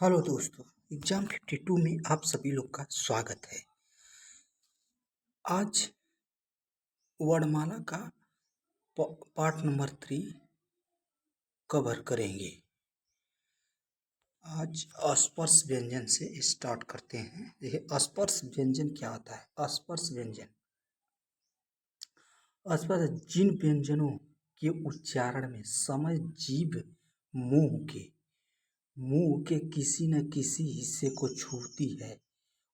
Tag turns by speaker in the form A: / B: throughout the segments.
A: Hello दोस्तों, exam 52 में आप सभी लोग का स्वागत है। आज वर्णमाला का पार्ट नंबर 3 कवर करेंगे। आज अस्पर्श व्यंजन से स्टार्ट करते हैं। देखिए, अस्पर्श व्यंजन क्या होता है? अस्पर्श व्यंजन अस्पर्श जिन व्यंजनों के उच्चारण में समय जीभ मुंह के किसी न किसी हिस्से को छूती है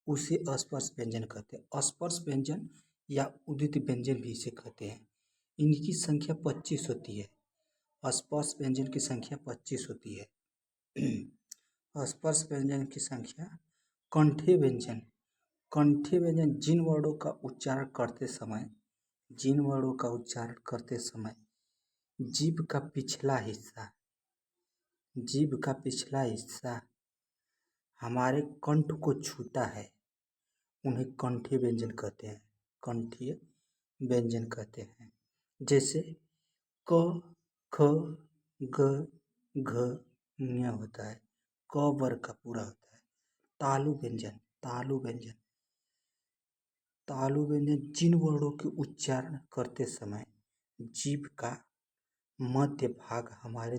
A: उसे अस्पर्श व्यंजन कहते हैं। अस्पर्श व्यंजन या उदित व्यंजन भी इसे कहते हैं। इनकी संख्या 25 होती है। अस्पर्श व्यंजन की संख्या 25 होती है। अस्पर्श व्यंजन की संख्या। कंठे व्यंजन जिन वर्णों का उच्चारण करते समय जीभ का पिछला हिस्सा हमारे कंठ को छूता है, उन्हें कंठीय व्यंजन कहते हैं। कंठीय व्यंजन कहते हैं। जैसे क, ख, ग, घ, ञ होता है। क वर्ग का पूरा होता है। तालु व्यंजन जिन वर्णों के उच्चारण करते समय जीभ का मध्य भाग हमारे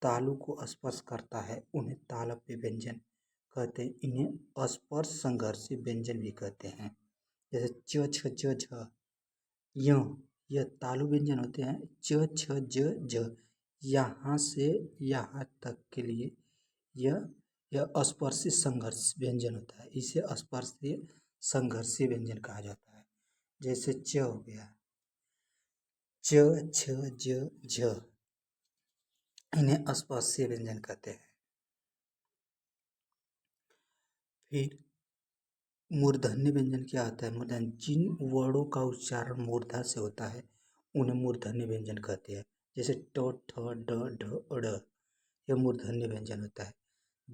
A: तालु को स्पर्श करता है, उन्हें तालव्य व्यंजन कहते हैं। इन्हें अस्पर्श संघर्षी व्यंजन भी कहते हैं। जैसे च, छ, ज, झ, य, यह तालु व्यंजन होते हैं। च, छ, ज, झ, यहाँ से यहाँ तक के लिए यह स्पर्शी संघर्ष व्यंजन होता है। इसे स्पर्शीय संघर्षी व्यंजन कहा जाता है। जैसे च हो गया, च, छ, ज, झ, इन्हें स्पर्शीय व्यंजन कहते हैं। फिर मूर्धन्य व्यंजन क्या होता है? मूर्धन्य जिन वर्णों का उच्चारण मूर्धा से होता है उन्हें मूर्धन्य व्यंजन कहते हैं। जैसे ट, ठ, ड, ढ, ड़, यह मूर्धन्य व्यंजन होता है।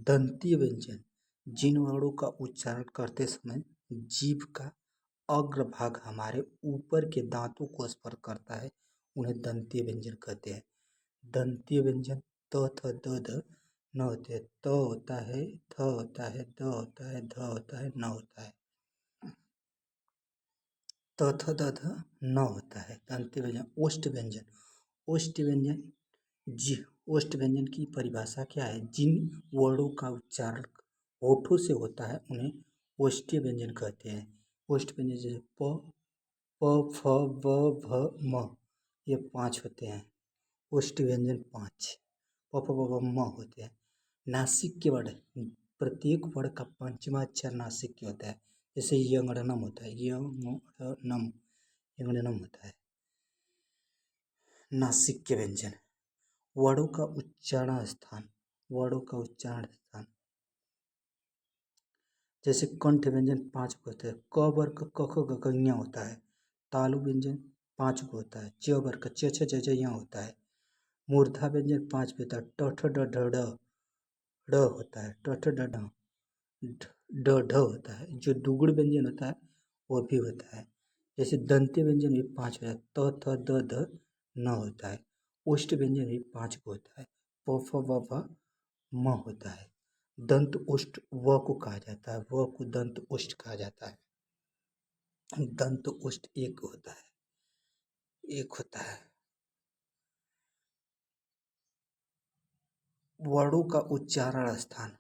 A: दंतीय व्यंजन जिन वर्णों का उच्चारण करते समय जीभ का अग्रभाग हमारे ऊपर के दांतों को स्पर्श करता है, उन्हें दंतीय व्यंजन कहते हैं। दंतीय व्यंजन त, थ, द, ध, न होते हैं। त होता है, थ होता है, द होता है, ध होता है, न होता है। त, थ, द, ध, न होता है। दंतीय व्यंजन। ओष्ठ व्यंजन की परिभाषा क्या है? जिन वर्णों का उच्चारण होठों से होता है उन्हें ओष्ठीय व्यंजन कहते हैं। ओष्ठ व्यंजन जैसे प, फ, ब, भ, म, ये 5 होते हैं। ओष्ठ व्यंजन 5 प, फ, ब, भ, म होते हैं। नासिक के वर्ण, प्रत्येक वर्ण का पंचमा अक्षर नासिक के होता है। जैसे यंगड़नम होता है, यंगड़नम होता है। नासिक के व्यंजन। वर्णों का उच्चारण स्थान जैसे कंठ व्यंजन 5 को होता है। क वर्ग क, ख, ग, घ, ञ होता है। तालु व्यंजन 5 को होता है। च वर्ग च, छ, ज, झ, ञ होता है। मूर्धा व्यंजन 5 पे होता है। ट, ठ, ड, ढ, ड, ड होता है। ट, ठ, ड, ढ, ड, ढ होता है। जो दुगुड़ व्यंजन होता है वो भी होता है। जैसे दंत्य व्यंजन भी 5 होता है। त, थ, द, ध, न होता है। ओष्ठ व्यंजन भी 5 को होता है। प, फ, ब, भ, म होता है। दंत ओष्ठ व को कहा जाता है। व को दंत ओष्ठ कहा जाता है। दंत ओष्ठ एक होता है। वर्णों का उच्चारण स्थान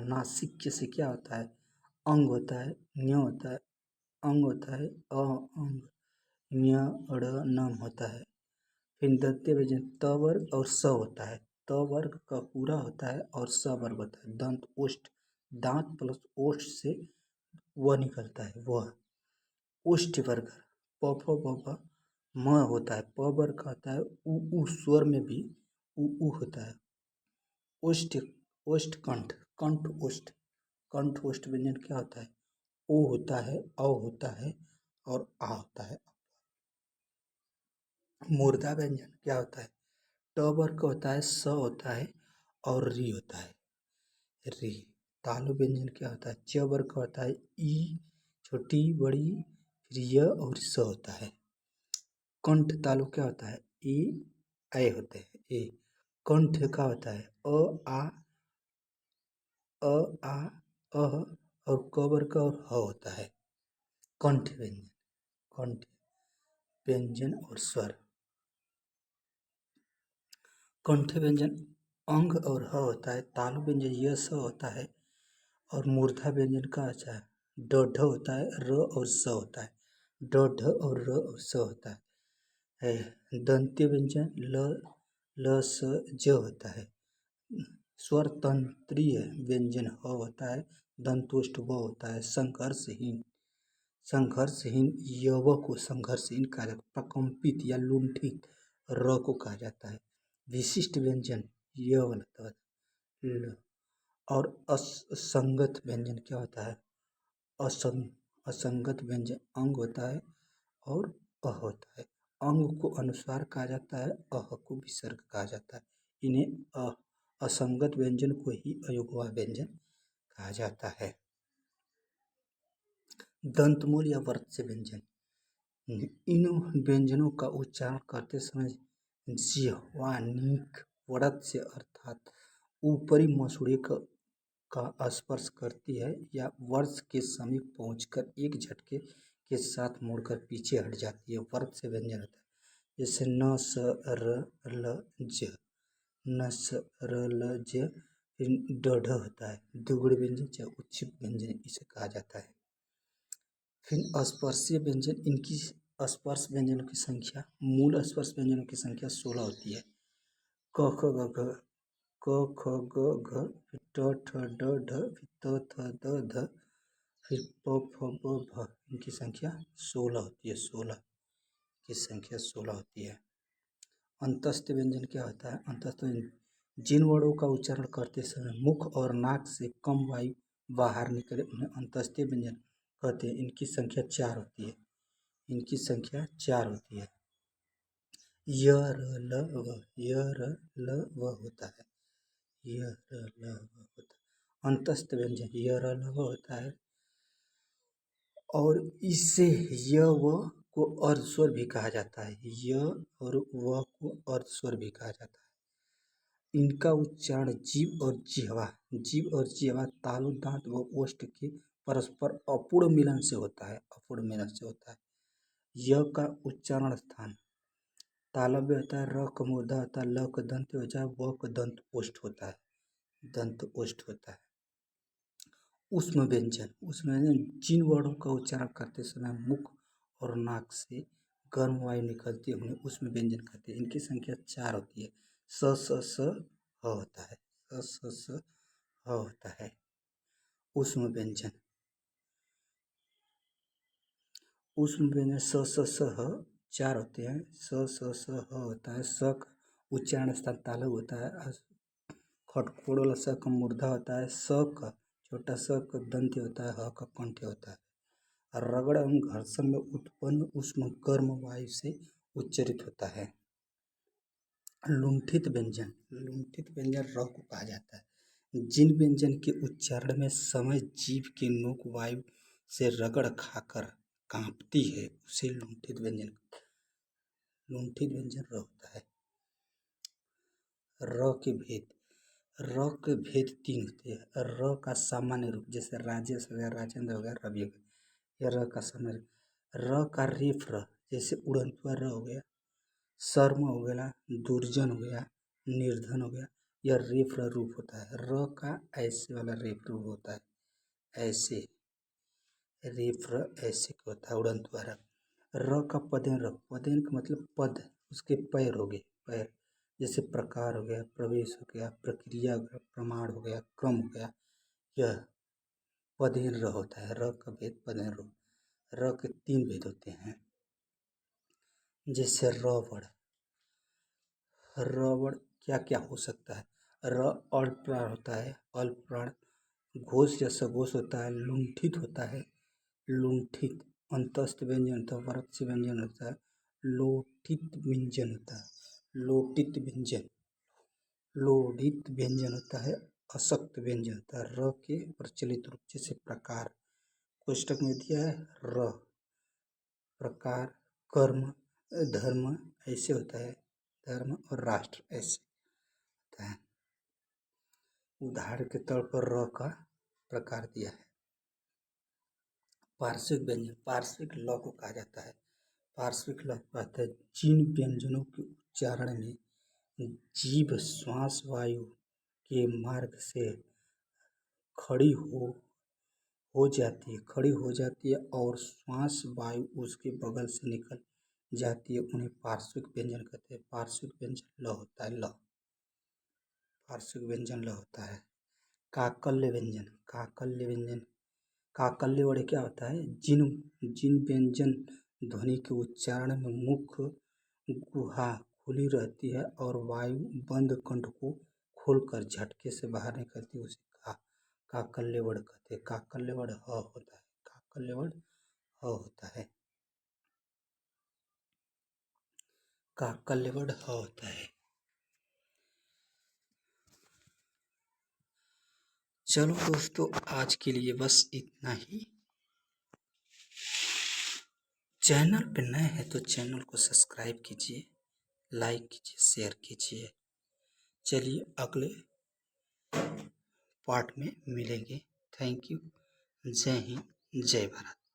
A: नासिक से क्या होता है? अंग होता है, न्य होता है, अंग होता है, अंग, न्य, ड़, नम होता है। फिर दंत्य व्यंजन त वर्ग और स होता है। त वर्ग का पूरा होता है और स वर्ग होता है। दंत ओष्ठ, दांत प्लस ओष्ठ से व निकलता है, वह। ओष्ठ वर्ग प, फ, ब, भ, म होता है। प वर्ग का होता है उ स्वर में भी उ होता है। कंठ ओष्ठ व्यंजन क्या होता है? ओ होता है, औ होता है और आ होता है। मूर्धा व्यंजन क्या होता है? ट वर्ग का होता है, स होता है और री होता है, री। तालु व्यंजन क्या होता है? च वर्ग का होता है, ई, छोटी बड़ी, फिर य और स होता है। कंठ तालु क्या होता है? ए, ऐ होते हैं, ए। कंठ का होता है अ आ अह और क वर्ग का और ह होता है। कंठ व्यंजन, कंठ व्यंजन और स्वर। कंठ व्यंजन अंग और ह होता है। तालु व्यंजन य स होता है और मूर्धा व्यंजन का अच्छा है ड ढ होता है, र और स होता है। ड ढ और र और स होता है। दंत्य व्यंजन ल ल स ज होता है। स्वर तंत्रीय व्यंजन ह होता है। दंतोष्ठ व होता है। संघर्षहीन, संघर्षहीन यव को संघर्षहीन कहा जाता है। प्रकंपित या लुंठित र को कहा जाता है। विशिष्ट व्यंजन य वाला ल। और असंगत व्यंजन क्या होता है असंगत व्यंजन अंग होता है और अ होता है। अंग को अनुस्वार कहा जाता है, अह को विसर्ग कहा जाता है। इन्हें असंगत व्यंजन को ही अयुग्मा व्यंजन कहा जाता है। दंतमूल या वर्त से व्यंजन, इन व्यंजनों का उच्चारण करते समय जिह्वा नीक वड़त से अर्थात ऊपरी मसूड़े का स्पर्श करती है या वर्ष के समीप पहुंचकर एक झटके के साथ मुड़कर पीछे हट जाती है। वर्त से व्यंजन होता है जैसे न स र ल ज, न स र ल ज ड ढ होता है। दुगुड़ व्यंजन या उच्छिष्ट व्यंजन इसे कहा जाता है। फिर स्पर्शीय व्यंजन, इनकी स्पर्श व्यंजनों की संख्या, मूल स्पर्श व्यंजनों की संख्या 16 होती है। क ख ग घ, क ख ग घ, फिर ट ठ ड ढ, फिर त थ द ध, फिर प फ ब भ। इनकी संख्या 16 होती है। 16 की संख्या 16 होती है। अंतस्थ व्यंजन क्या होता है? अंतस्थ व्यंजन जिन वर्णों का उच्चारण करते समय मुख और नाक से कम वायु बाहर निकले उन्हें अंतस्थ व्यंजन कहते हैं। इनकी संख्या 4 होती है। इनकी संख्या 4 होती है। य र ल व, य र ल व होता है। य र ल व होता है। अंतस्थ व्यंजन य र ल व होता है और इसे य व को अर्धस्वर भी कहा जाता है। य और व को अर्धस्वर भी कहा जाता है। इनका उच्चारण जीव और जिह्वा तालु दांत व ओष्ठ के परस्पर अपूर्ण मिलन से होता है। अपूर्ण मिलन से होता है। य का उच्चारण स्थान तालव्य होता है, र का मूर्धा होता है, ल का दंत होता है, व का दंत ओष्ठ होता है। दंत ओष्ठ होता है। ऊष्म व्यंजन, ऊष्म व्यंजन जिन वर्णों का उच्चारण करते समय मुख और नाक से गर्म वायु निकलती है उन्हें ऊष्म व्यंजन कहते हैं। इनकी संख्या 4 होती है। स स स ह होता है। स स स ह होता है। ऊष्म व्यंजन, ऊष्म व्यंजन स स स ह 4 होते हैं। स स स ह होता है। स का उच्चारण स्थान तालु होता है। खटखोड़ वाला स का मूर्धा होता है। स का छोटा स का दंत्य होता है। ह का कंठ होता है। रगड़ एवं घर्षण में उत्पन्न उष्म गर्म वायु से उच्चरित होता है। लुंठित व्यंजन, लुंठित व्यंजन र को कहा जाता है। जिन व्यंजन के उच्चारण में समय जीभ की नोक वायु से रगड़ खाकर कांपती है उसे लुंठित व्यंजन, लुंठित व्यंजन र होता है। र के भेद, र के भेद 3 होते हैं। र का सामान्य रूप जैसे राजेश हो गया, राजेंद्र हो गया, रवि हो गया, यह र का सामान्य रूप। र का रेफ र जैसे उड़नपुआ र हो गया, शर्म हो गया, दुर्जन हो गया, निर्धन हो गया, यह रेफ र रूप होता है। र का ऐसे वाला रेफ रूप होता है। ऐसे रेफ र ऐसे का होता है उड़नपुआ र। र का पदेन र, पदेन का मतलब पद, उसके पैर हो गए, पैर जैसे प्रकार हो गया, प्रवेश हो गया, प्रक्रिया हो गया, प्रमाण हो गया, क्रम हो गया, यह पदेन र होता है। र का भेद पदेन र। र के 3 भेद होते हैं जैसे रबड़, रबड़ क्या क्या हो सकता है? र अल्प प्राण होता है, अल्प प्राण। घोष या सघोष होता है, लुंठित होता है, लुंठित। अंतस्थ व्यंजन होता है, वर्त से व्यंजन होता है, लोठित व्यंजन होता है, लोटित व्यंजन, लोढ़ित व्यंजन होता है, अशक्त व्यंजन होता है। र के प्रचलित रूप जैसे प्रकार कोष्टक में दिया है। र प्रकार, कर्म, धर्म ऐसे होता है, धर्म और राष्ट्र ऐसे। जाता है। उदाहरण के तौर पर र का प्रकार दिया है। पार्श्विक व्यंजन, पार्श्विक ल को कहा जाता है। पार्श्विक ल कहते हैं जिन व्यंजनों के उच्चारण में जीभ श्वास वायु के मार्ग से खड़ी हो जाती है और श्वास वायु उसके बगल से निकल जाती है, उन्हें पार्श्विक व्यंजन कहते हैं। पार्श्विक व्यंजन ल होता है। ल पार्श्विक व्यंजन ल होता है। काकल्य व्यंजन, काकल्य व्यंजन, काकल्य वर्ड क्या होता है? जिन जिन व्यंजन ध्वनि के उच्चारण में मुख गुहा खुली रहती है और वायु बंद कंठ को खोलकर झटके से बाहर निकलती है, उसे काकल्य वर्ड कहते हैं। काकल्य वर्ड ह होता है। काकल्य वर्ड ह होता है। काकल्य वर्ड ह होता है। चलो दोस्तों, आज के लिए बस इतना ही। चैनल पे नए हैं तो चैनल को सब्सक्राइब कीजिए, लाइक कीजिए, शेयर कीजिए। चलिए अगले पार्ट में मिलेंगे। Thank you. जय हिंद, जय भारत।